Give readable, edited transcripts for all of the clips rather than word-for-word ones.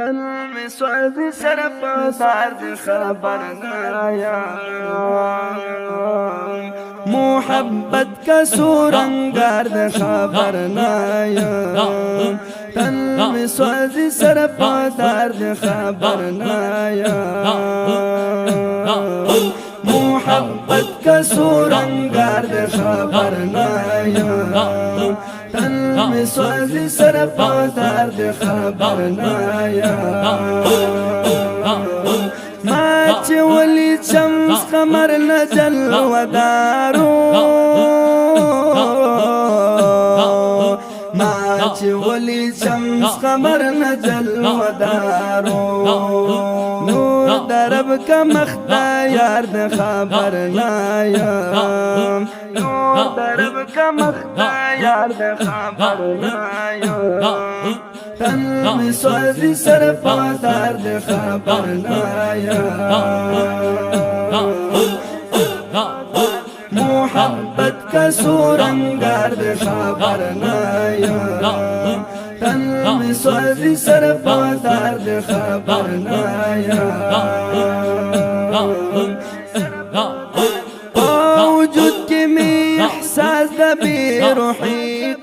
میں سوز سر پاسار خبر نایا محبت کا سورنگار خبر نایا تن میں سوز سر پاسار خبر نایا محبت کا سورنگار خبر نایا تن میں سوز سر پاسار خبر نایا ما چې ولي شمس قمر نجل ودارو ما چې ولي شمس قمر نجل ودارو نور درب کا مختا یار د خبر نایا نور درب کا مختا یار د خبر نایا تن میں سوزی سر پاسار دے خبر نایا محبت کا سورنگار دے خبر نایا تن میں سوزی سر پاسار دے خبر نایا وجود کی میں احساس دا بی روحی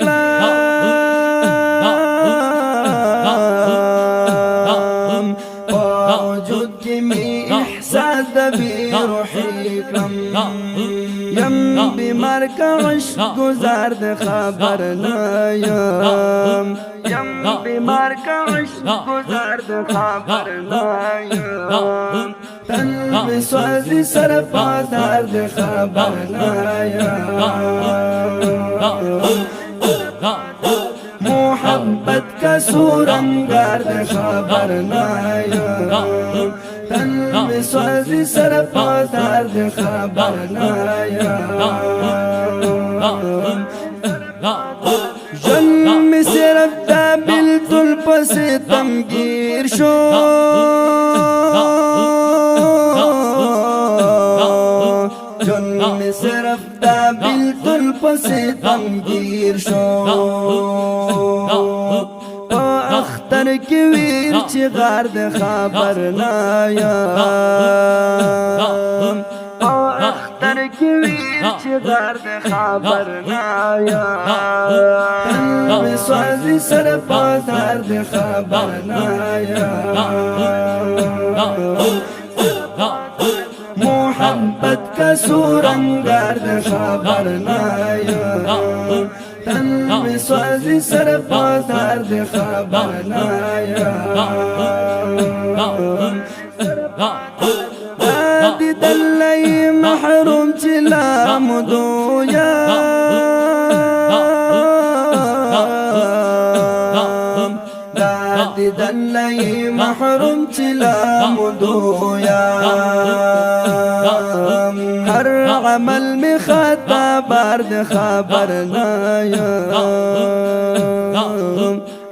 یم بیمار کا عشق گزار دے خبر نایم یم بیمار کا عشق گزار دے خبر نایم تن میں سوزی سر پاسار دے خبر نایا محبت کا سورنگار دے خبر نایا تن میں سوزی سر پاسار دے خبر نایا جن میں صرف دا بالکل پسی تمگیر شو جن میں صرف دا بالکل پسی تمگیر شو اختر کی ویر چی غار دے خبر نایا اختر کی ویر چی غار دے خبر نایا تن میں سوزی سر پاسار دے خبر نایا محبت کا سورنگار دے خبر نایا تن میں سوزی سر پاسار دے خبر نایا دادی دلئی محروم چلا مدویا دادی دلئی محروم چلا مدویا ہر عمل میں خطا بارد خبر نایا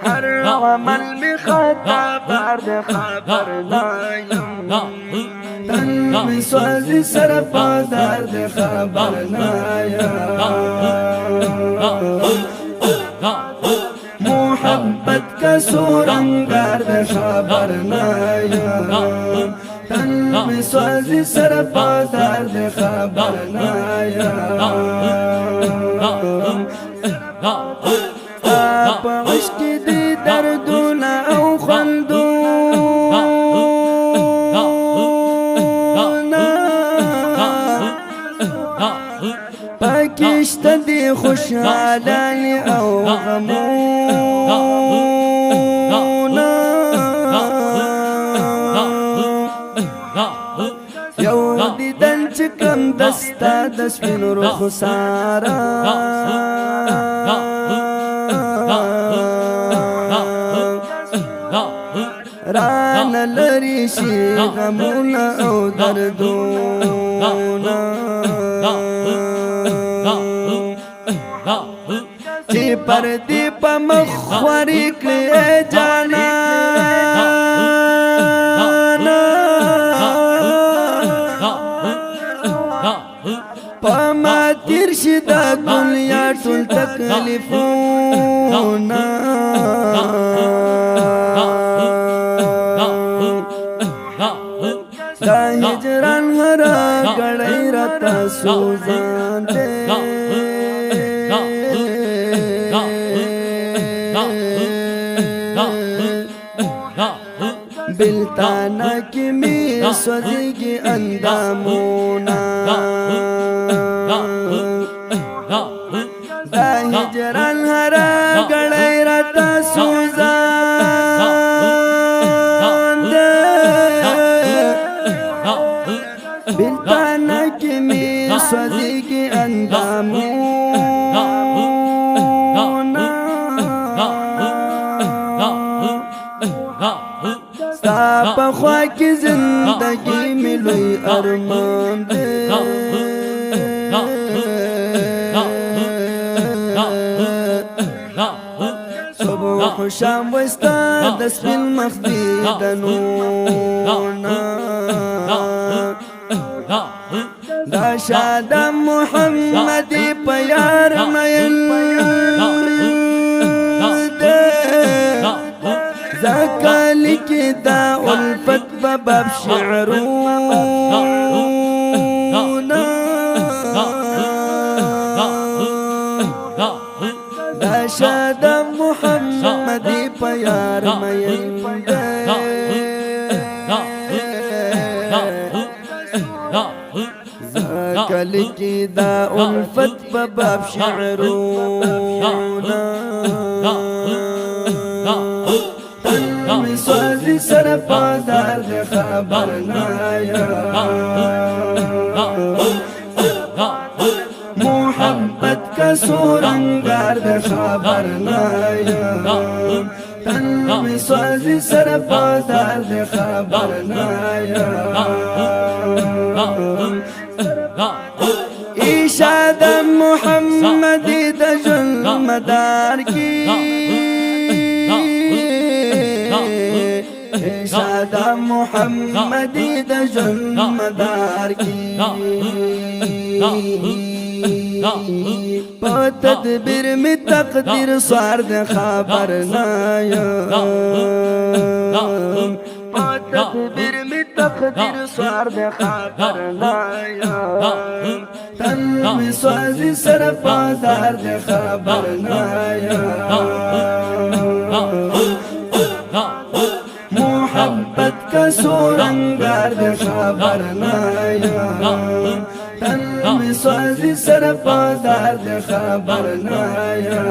ہر عمل میں خطا بارد خبر نایا تن میں سوزی سر پاسار دے خبر نایا محبت کا سورنگار دے خبر نایا تن میں سوزی سر پاسار دے خبر نایا آپ عشق دی دردونا او خلدونا پاکشت دی خوشحالی او غمونا یو دیدن چکم دستا دسپن روخ سارا ران لری شی غمونا او دردونا چی پردی پا مخوری کلی جانا پا تیر شدا دنیا ټول تکلیفونا راتا سوزان دے بلتانا کی می سوزیگی اندامونا دا ہجران ہرا گڑای راتا سوزان دے بلتانا کی می سوزیگی اندامونا ستا پخوا کی زندگی میں لوی ارمان دے صبح و شام وستا دس بالمخ دی دنونا دا شاد محمدی پیار مین ذاکا لکی دا الفت بباب شعرونا دا شاد محمدی پیار مین ذاکا لکی دا الفت بباب شعرونا می سوزی سر پازار دے خبر نایا محبت کا سورنگار دے خبر نایا تن می سوزی سر پازار دے خبر نایا ایشاد محمدی دا جن مدار کی ایشاد محمدی دا جن مدار کی پا تدبیر میں تقدیر سوار دے خبر نایا پا تدبیر میں تقدیر سوار دے خبر نایا تن میں سوازی سر پازار دے خبر نایا محبت کا سورنگار دے خبر نایا تن میں سوازی سر پازار دے خبر نایا